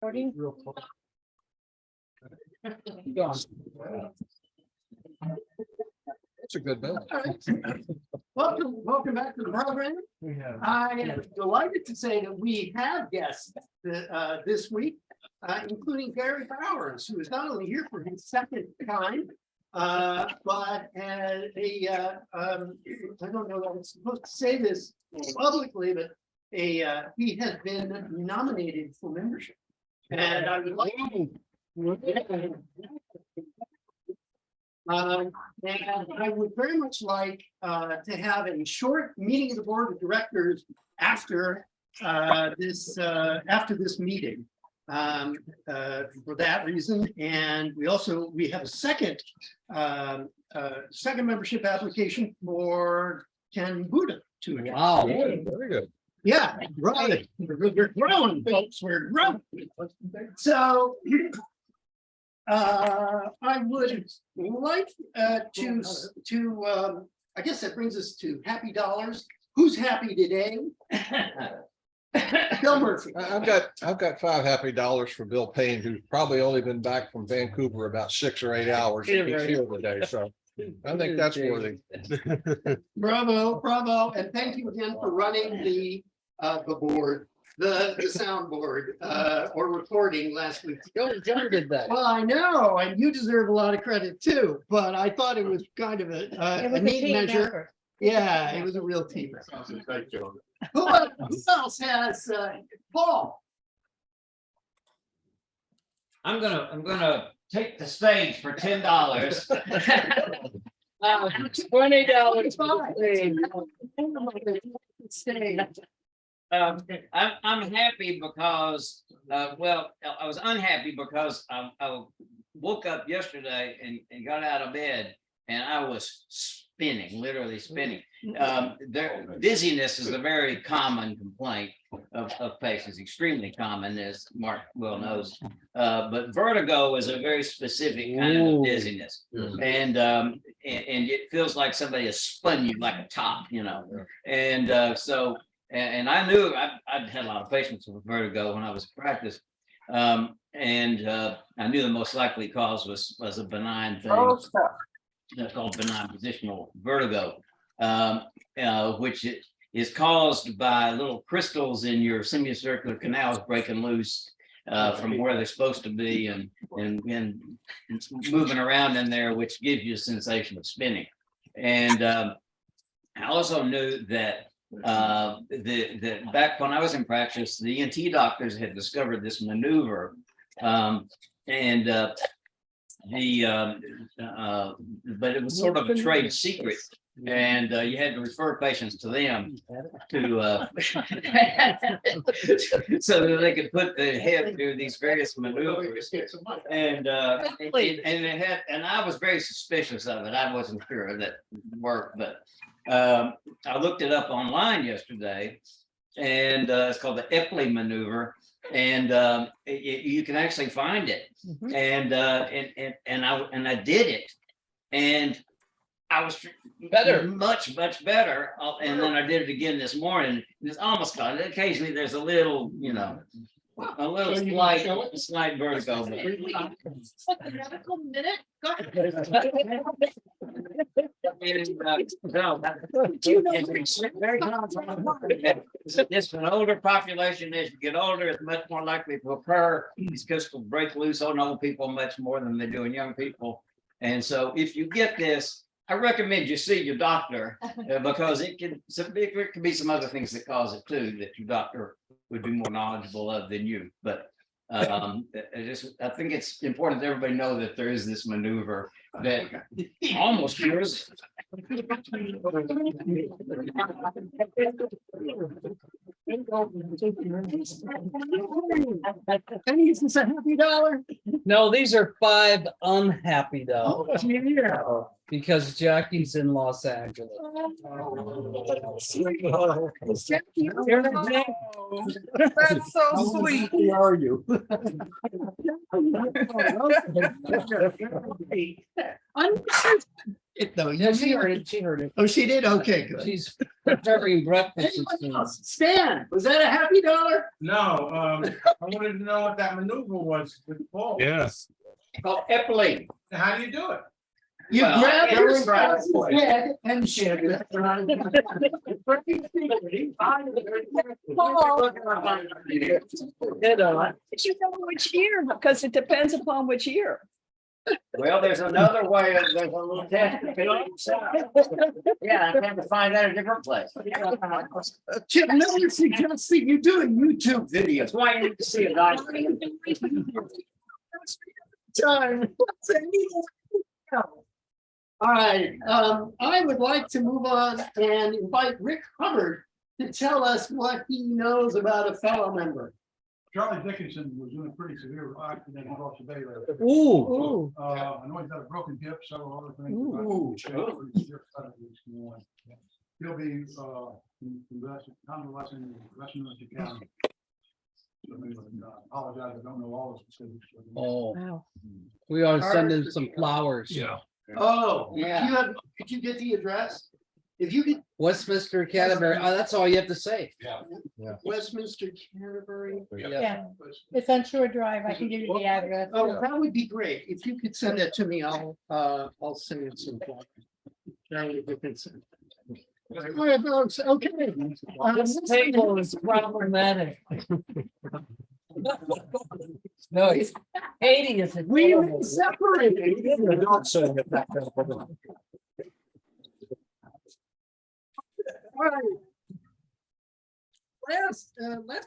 Recording? That's a good bill. Welcome back to the program. I am delighted to say that we have guests this week, including Gary Bowers, who is not only here for his second time, but as I don't know that I'm supposed to say this publicly, but he has been nominated for membership. And I would like and I would very much like to have a short meeting of the board of directors after this meeting for that reason. And we have a second membership application for Ken Buddha to attend. Wow, very good. Yeah, right. We're growing, folks. We're growing. So I would like to I guess that brings us to happy dollars. Who's happy today? Bill Murphy. I've got $5 happy for Bill Payne, who's probably only been back from Vancouver about 6 or 8 hours. He's here today, so I think that's worthy. Bravo, bravo, and thank you again for running the board, the soundboard, or recording last week. John did that. Well, I know, and you deserve a lot of credit too, but I thought it was kind of a neat measure. Yeah, it was a real team. Who else has Paul? I'm gonna take the stage for $10. $20. I'm happy because, well, I was unhappy because I woke up yesterday and got out of bed and I was spinning, literally spinning. Dizziness is a very common complaint of patients, extremely common, as Mark well knows. But vertigo is a very specific kind of dizziness. And it feels like somebody has spun you like a top, you know. And so I knew I'd had a lot of patients with vertigo when I was in practice. I knew the most likely cause was a benign thing. That's called benign positional vertigo, which is caused by little crystals in your semicircular canals breaking loose from where they're supposed to be and moving around in there, which gives you a sensation of spinning. And I also knew that back when I was in practice, the ENT doctors had discovered this maneuver, but it was sort of a trade secret, and you had to refer patients to them to so that they could put the head through these various maneuvers. And I was very suspicious of it. I wasn't sure that it worked, but I looked it up online yesterday, and it's called the Epley maneuver. And you can actually find it, and I did it, and I was much better. And then I did it again this morning. It's almost gone. Occasionally, there's a little, you know, a little slight vertigo. It's an older population. As you get older, it's much more likely to occur. These crystals break loose on old people much more than they do in young people. And so if you get this, I recommend you see your doctor because it can be some other things that cause it too, that your doctor would be more knowledgeable of than you. But I think it's important that everybody know that there is this maneuver that almost cures. Any is this a happy dollar? No, these are $5 unhappy dollars Yeah. because Jackie's in Los Angeles. That's so sweet. Who are you? No, Yeah, she heard it. She heard it. oh, she did? Okay, good. She's Preparing breakfast. Anyone else? Stan, was that a happy dollar? No, I wanted to know what that maneuver was with Paul. Yes. Called epling. How do you do it? You Well, grab yeah, your we're spouse's proud. head and shake it. But you know which year, because it depends upon which year. Well, there's another way, there's a little test. Yeah, I have to find that a different place. Chip Miller suggesting you do a YouTube video. That's why you need to see a doctor. Time. All right, I would like to move on and invite Rick Hubbard to tell us what he knows about a fellow member. Charlie Dickinson was in a pretty severe accident across the bay there. Ooh, I know he's got a broken hip, several other things. Ooh. He'll be convalescing in Westminster County. I apologize, I don't know all the specifics. oh, Wow. we are sending some flowers. Yeah. Oh, Yeah. could you get the address? If you could, Westminster Canterbury, oh, that's all you have to say. Westminster Canterbury. Yeah. It's on Shore Drive. I can give you the address. Oh, that would be great. If you could send that to me, I'll send it some. Charlie Dickinson. All right, folks, okay. This table is problematic. No, he's Katie is. We were separated. All right. Last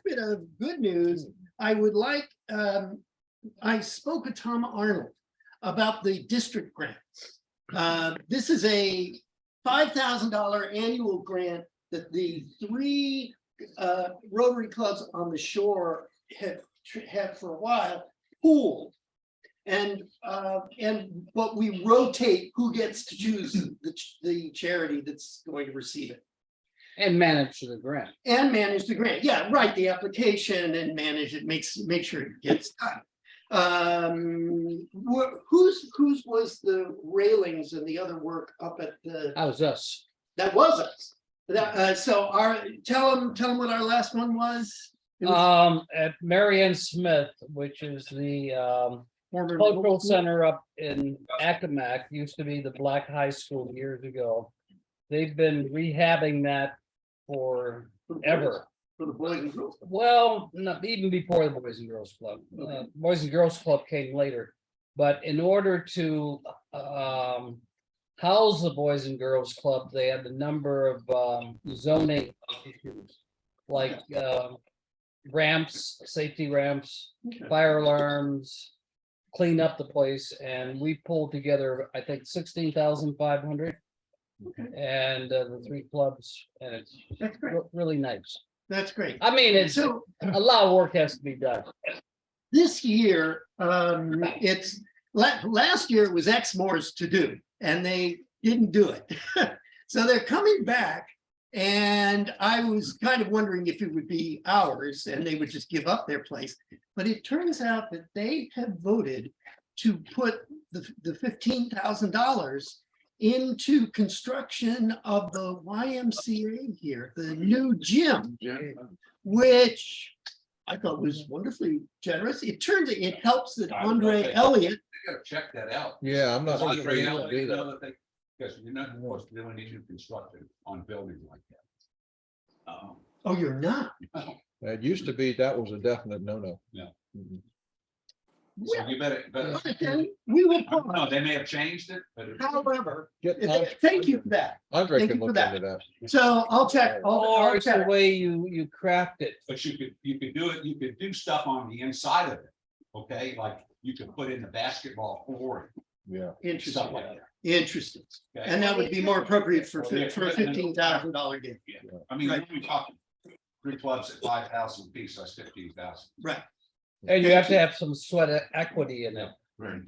bit of good news, I would like, I spoke with Tom Arnold about the district grant. This is a $5,000 annual grant that the three Rotary clubs on the shore have for a while pooled. And but we rotate who gets to choose the charity that's going to receive it. And manage the grant. And manage the grant, yeah, right, the application and manage it, make sure it gets done. Whose was the railings and the other work up at the, That was us. that was us. So tell them what our last one was. It was At Marianne Smith, which is the former cultural center up in Accomack, used to be the Black High School years ago. They've been rehabbing that forever. For the Boys and Girls. Well, not even before the Boys and Girls Club. Boys and Girls Club came later. But in order to house the Boys and Girls Club, they had a number of zoning issues. Like ramps, safety ramps, fire alarms, clean up the place, and we pulled together, I think, 16,500. And the three clubs, and it's That's great, really nice. that's great. I mean, it's So a lot of work has to be done. this year, it's last year it was Exmoor's to do, and they didn't do it. So they're coming back, and I was kind of wondering if it would be ours and they would just give up their place. But it turns out that they have voted to put the $15,000 into construction of the YMCA here, the new gym, which I thought was wonderfully generous. It helps that Andre Elliott. They gotta check that out. Yeah, I'm not. sure Andre we Elliott, do that. another thing, because you're not supposed to do any new construction on buildings like that. Oh, you're not? It used to be, that was a definite no-no. Yeah. Mhm. So you better, Okay, we will. no, they may have changed it, but it- However, Get, thank you for that. Andre Thank can you for look that. into that. So I'll check. Or I'll it's the check. way you craft it. but you could do it, you could do stuff on the inside of it. Okay, like you could put in the basketball court, Yeah. stuff Interesting, like that. interesting. Okay? And that would be more appropriate for a $15,000 game. Yeah, I mean, we talking three clubs at 5,000 apiece, that's 15,000. Right. And you have to have some sweat equity in it. Right.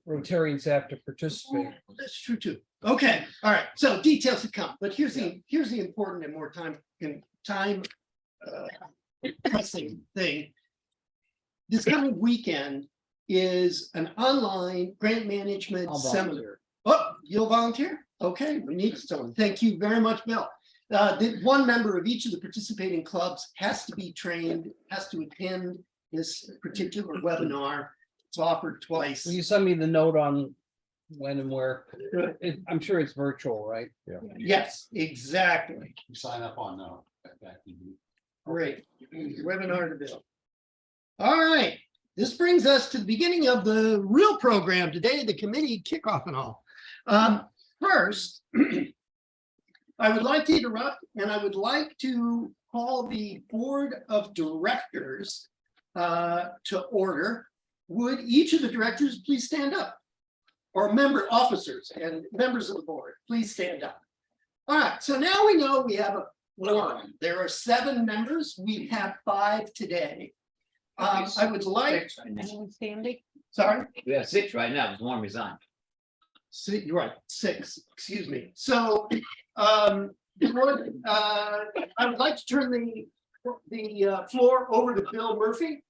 Rotarians have to participate. That's true too. Okay, all right. So details to come, but here's the important and more time pressing thing. This coming weekend is an online grant management I'll seminar. volunteer. Oh, you'll volunteer? Okay, we need someone. Thank you very much, Bill. one member of each of the participating clubs has to be trained, has to attend this particular webinar. It's offered twice. Will you send me the note on when and where? I'm sure it's virtual, right? Yes, exactly. You sign up on, that. Great. Webinar to Bill. All right, this brings us to the beginning of the real program today, the committee kickoff and all. First, I would like to interrupt and I would like to call the board of directors to order. Would each of the directors please stand up? Or member officers and members of the board, please stand up. All right, so now we know we have a quorum. There are 7 members. We have 5 today. I would like, Anyone standing? sorry, We have 6 right now, there's 1 resigned. you're right, 6, excuse me. So I would like to turn the floor over to Bill Murphy.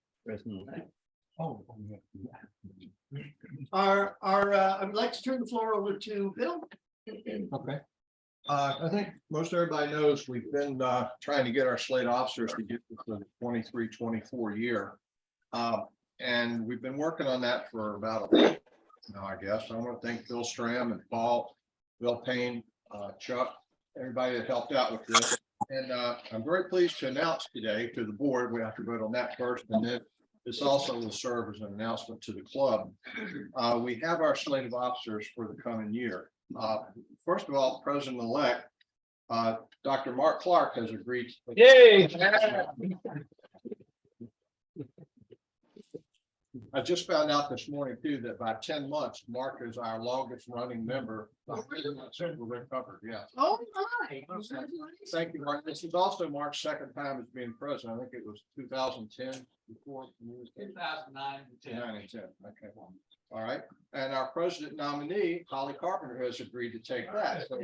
Oh, I would like to turn the floor over to Bill. Okay. I think most everybody knows we've been trying to get our slate officers to get to the 23-24 year. And we've been working on that for about a week now, I guess. I want to thank Bill Stram and Paul, Bill Payne, Chuck, everybody that helped out with this. And I'm very pleased to announce today to the board, we have to vote on that first, and then this also will serve as an announcement to the club. We have our slate of officers for the coming year. First of all, President-elect, Dr. Mark Clark has agreed. Yay! I just found out this morning too, that by 10 months, Mark is our longest running member. We're covered, yeah. Oh, my. Thank you, Mark. This is also Mark's second time as being president. I think it was 2010 before. 2009 and 9 and 10, okay. All right, and our president nominee, Holly Carpenter, has agreed to take that. So-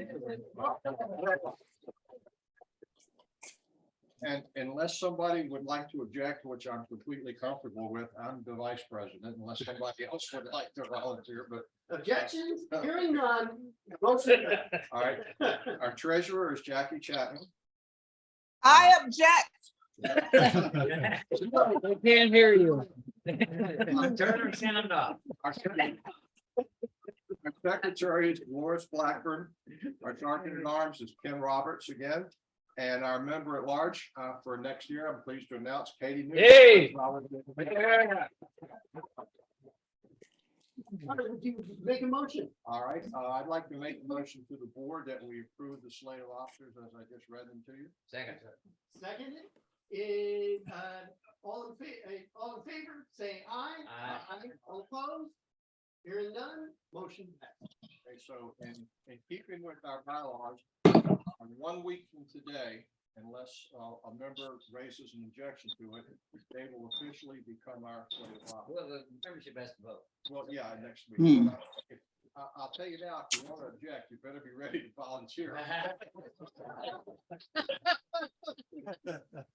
And unless somebody would like to object, which I'm completely comfortable with, I'm the vice president, unless somebody else would like to volunteer, but Objections, hearing none. Motion. all right. Our treasurer is Jackie Chapman. I object. I can't hear you. Turner, send them off. Our secretary is Loris Blackburn. Our sergeant at arms is Ken Roberts again. And our member at large for next year, I'm pleased to announce Katie. Newton. Hey! Would you make a motion? All right, I'd like to make a motion to the board that we approve the slate of officers as I just read them to you. Second. Seconded. All in favor, say aye. Aye. All opposed? Hearing none, motion passed. Okay, so in keeping with our bylaws, on 1 week from today, unless a member raises an objection to it, they will officially become our slate of officers. Well, the membership has to vote. Well, yeah, next week. I'll tell you now, if you want to object, you better be ready to volunteer.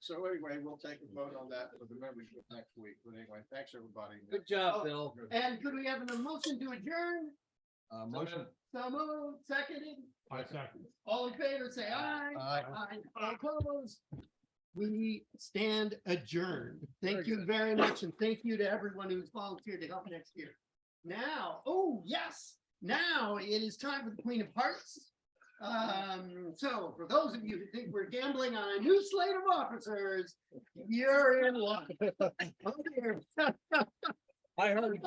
So anyway, we'll take a vote on that for the membership next week. But anyway, thanks, everybody. Good job, Bill. And could we have a motion to adjourn? Motion. So moved, seconded. I second. All in favor, say aye. Aye. All opposed? We stand adjourned. Thank you very much, and thank you to everyone who's volunteered to help next year. Now, oh, yes, now it is time for the Queen of Hearts. So for those of you who think we're gambling on a new slate of officers, you're in luck. Oh, dear. I heard,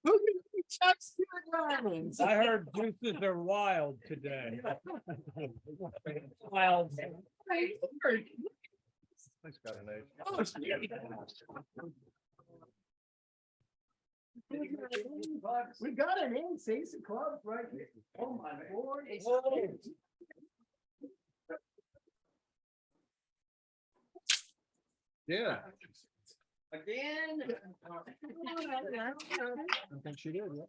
Who can be Chuck's diamonds? I heard juices are wild today. Wild. I heard. Thanks, got an age. Oh, we got an Ace of Clubs right here. Oh, my Lord. Yeah. Again. I think she did, yeah.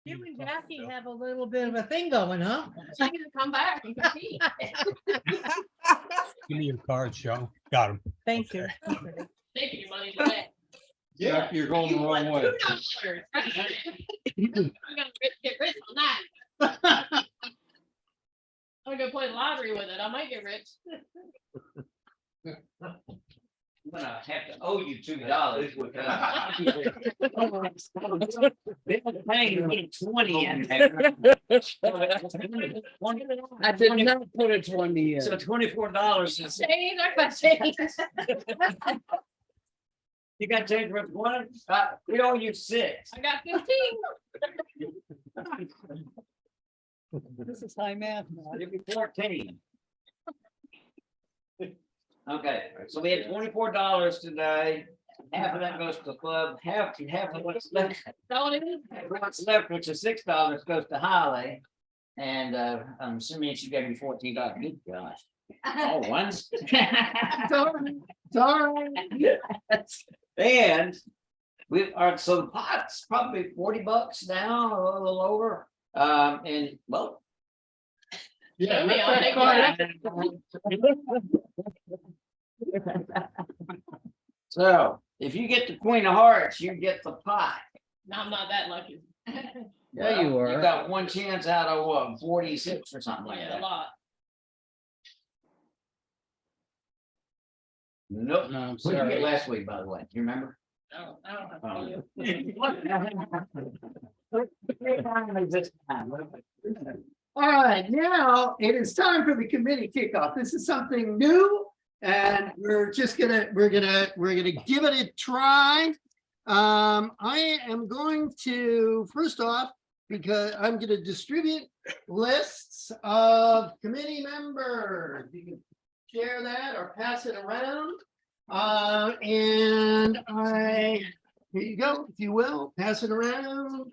You and Jackie have a little bit of a thing going, huh? So you can come back and compete. Give me your card, Joe. Got him. Thank you. Taking your money back. Yeah, you're going the wrong way. I'm gonna get rich on that. I'm gonna play lottery with it. I might get rich. I'm gonna have to owe you $2 because. Paying me 20 in there. I did not put a 20 in. So $24 is, Change, I got change. you got change for 20? We owe you 6. I got 15. This is high math. It'd be 14. Okay, so we had $24 today. Half of that goes to the club, half of what's left. What's left, which is $6, goes to Holly. And I'm assuming she gave me $14. Good gosh. Oh, once. Sorry. And we are, so the pot's probably $40 now, a little over. And well. Yeah. Me, I'll take So if you get the Queen of Hearts, you get the pot. No, I'm not that lucky. Yeah, you are. You got one chance out of what, 46 or something like Yeah, a that. lot. Nope. No, I'm What did you get sorry. last week, by the way? Do you remember? I don't have Oh. to. All right, now it is time for the committee kickoff. This is something new. And we're gonna give it a try. I am going to, first off, because I'm gonna distribute lists of committee members. You can share that or pass it around. And here you go, if you will, pass it around,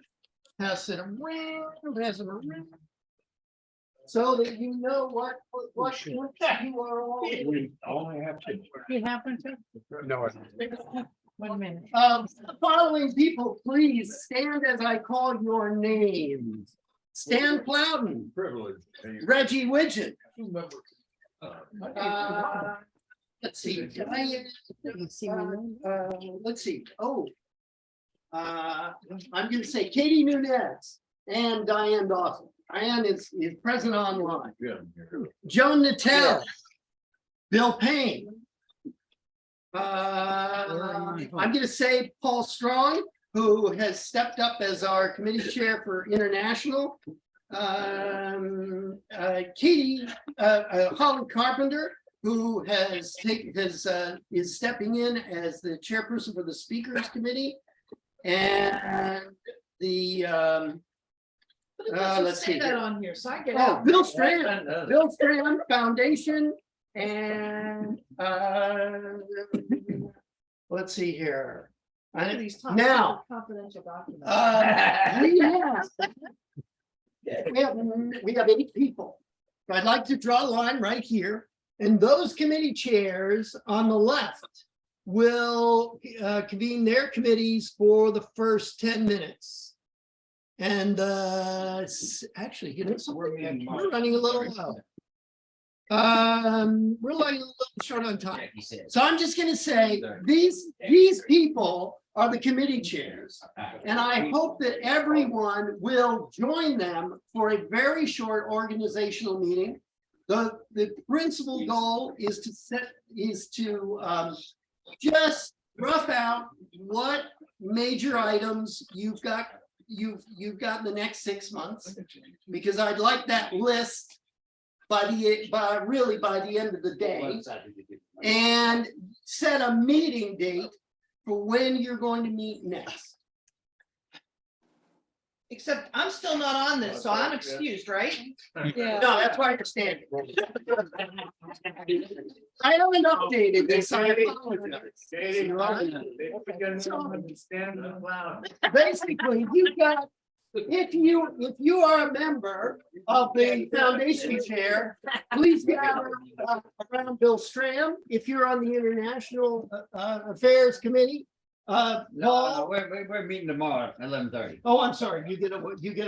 pass it around, pass it around. So that you know what you are all. We only have to. You happen to? No. 1 minute. The following people, please stand as I call your names. Stan Plowden, Privilege. Reggie Widget. Let's see. Diane, let's see. Oh. I'm gonna say Katie Nunez and Diane Dawson. Diane is present online. Joan Nattel. Bill Payne. I'm gonna say Paul Strong, who has stepped up as our committee chair for international. Katie, Holly Carpenter, who is stepping in as the chairperson for the speakers committee. And the, let's see. That on here, so I get Oh, out. Bill Strand Foundation and, let's see here. Now, Confidential documents. we have 8 people. I'd like to draw a line right here, and those committee chairs on the left will convene their committees for the first 10 minutes. And actually, you know, we're running a little low. We're running a little short on time. So I'm just gonna say, these people are the committee chairs. And I hope that everyone will join them for a very short organizational meeting. The principal goal is to just rough out what major items you've got in the next 6 months, because I'd like that list by the end of the day, and set a meeting date for when you're going to meet next. Except I'm still not on this, so I'm excused, right? Yeah. No, that's why you're standing. I haven't updated this. I apologize. Basically, you've got, if you are a member of the foundation chair, please gather around Bill Stram. If you're on the International Affairs Committee, No, Paul. we're meeting tomorrow at 11:30. Oh, I'm sorry, you get a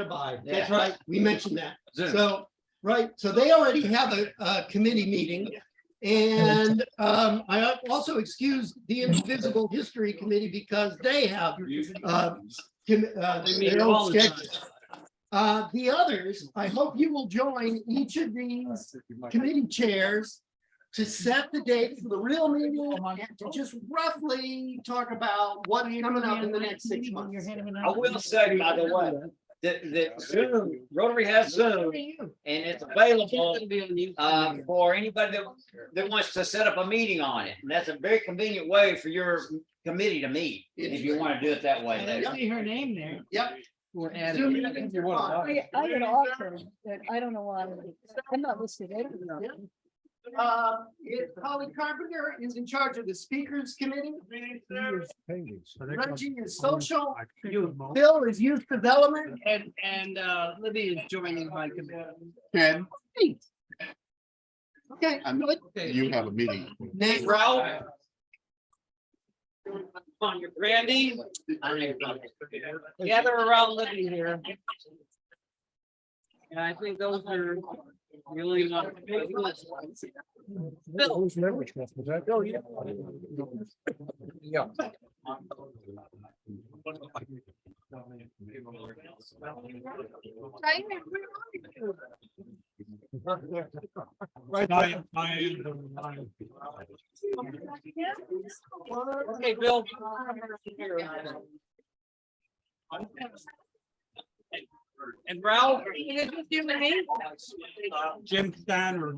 bye. That's Yeah. right, we mentioned that. Zoom. So, right, so they already have a committee meeting. And I also excused the Invisible History Committee because they have their own schedule. The others, I hope you will join each of these committee chairs to set the date for the real meeting and to just roughly talk about what's coming up in the next 6 months. I will say, by the way, that Zoom, Rotary has Zoom, and it's available for anybody that wants to set up a meeting on it. And that's a very convenient way for your committee to meet, if you want to do it that way. I see her name there. Yep. We're Zoom adding. meetings are fine. I had offered, but I don't know why. I'm not listed. I don't know. Holly Carpenter is in charge of the speakers committee. Reggie is social. Bill is youth development, and Libby is joining my committee. Ken, Okay, I'm- good. you have a meeting. Nate Ralph. On your Randy. Gather around Libby here. And I think those are really not. Bill. Oh, yeah. Yeah. Okay, Bill. And Ralph. Jim Steiner.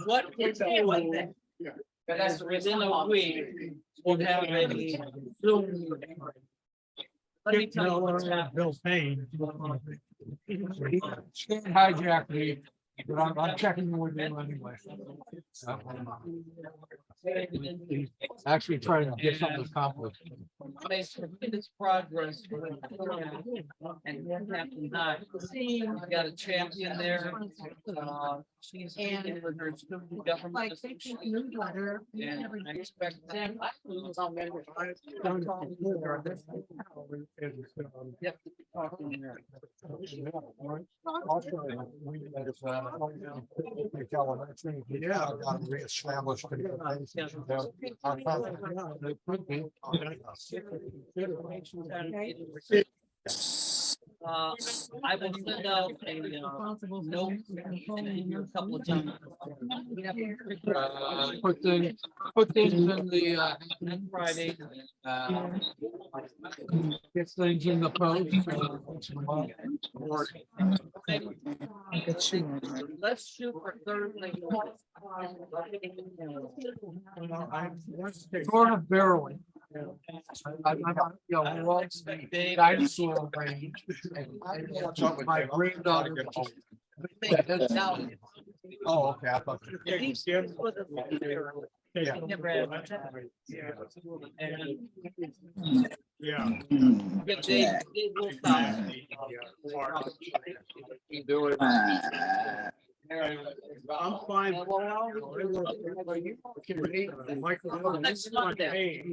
What is it? But that's within a week. We'll have a Zoom. Let me tell you what's happening. Bill Payne. Can't hijack me, but I'm checking with him anyway. Actually trying to get something accomplished. Make tremendous progress. And what happened not, she's got a champion there. She's in with her student government. Newsletter. And I expect that. Yep. Yeah, I got to reestablish. I will send out a note a couple of times. Put things in the, Friday. get things in the post. Let's shoot for Thursday. Sort of barely. Dinosaur range. My granddaughter. Oh, okay. I thought. Yeah. Get Dave will stop. Do it. I'm fine. Next Monday.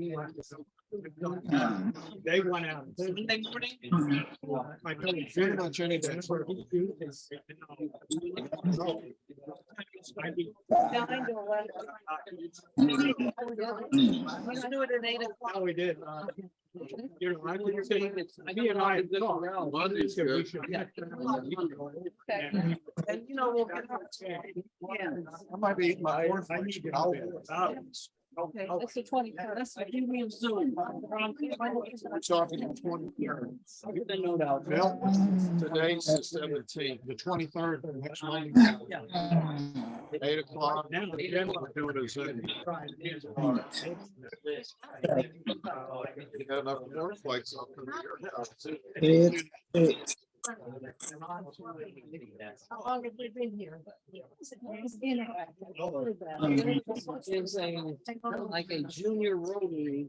They went out. Monday morning. I told pretty much anything. Let's do it at 8 o'clock. Oh, we did. You know, I would say, me and I talked. Monday said we should get them. And you know, we'll get. I might be my fourth. Okay, that's the 23rd. That's what you mean Zoom. We're talking the 23rd. No doubt. Bill, today's the 17th, the 23rd, next Monday. 8 o'clock. Now, again, we're doing a Zoom. You got enough more flights up to your house. How long have we been here? It's like a junior Rotary.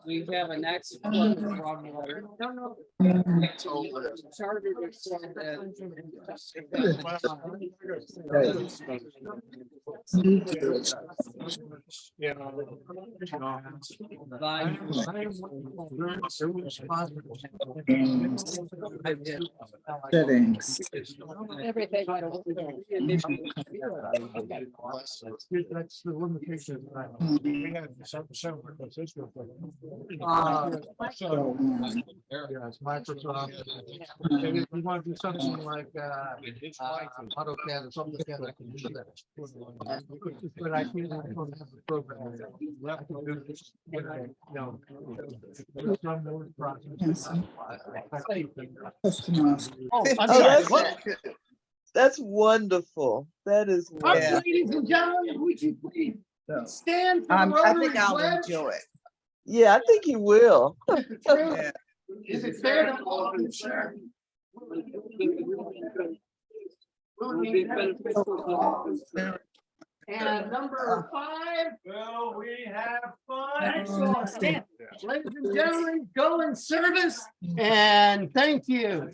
We have an next. Yeah. Settings. Everything. That's the limitation. We had some. So, yeah, it's Microsoft. And if you want to do something like, AutoCAD or something like that, I can do that. But I can't have the program. You have to do this, you know, some more process. Customize. Oh, I'm Oh, sorry, that's- what? That's wonderful. That is. All right, wonderful. ladies and gentlemen, would you please stand for the I Rotary think I'll pledge? enjoy it. Yeah, I think you will. Yeah. Is it fair to all of you, sir? And number 5, well, we have fun. Excellent. Ladies and gentlemen, go in service and thank you.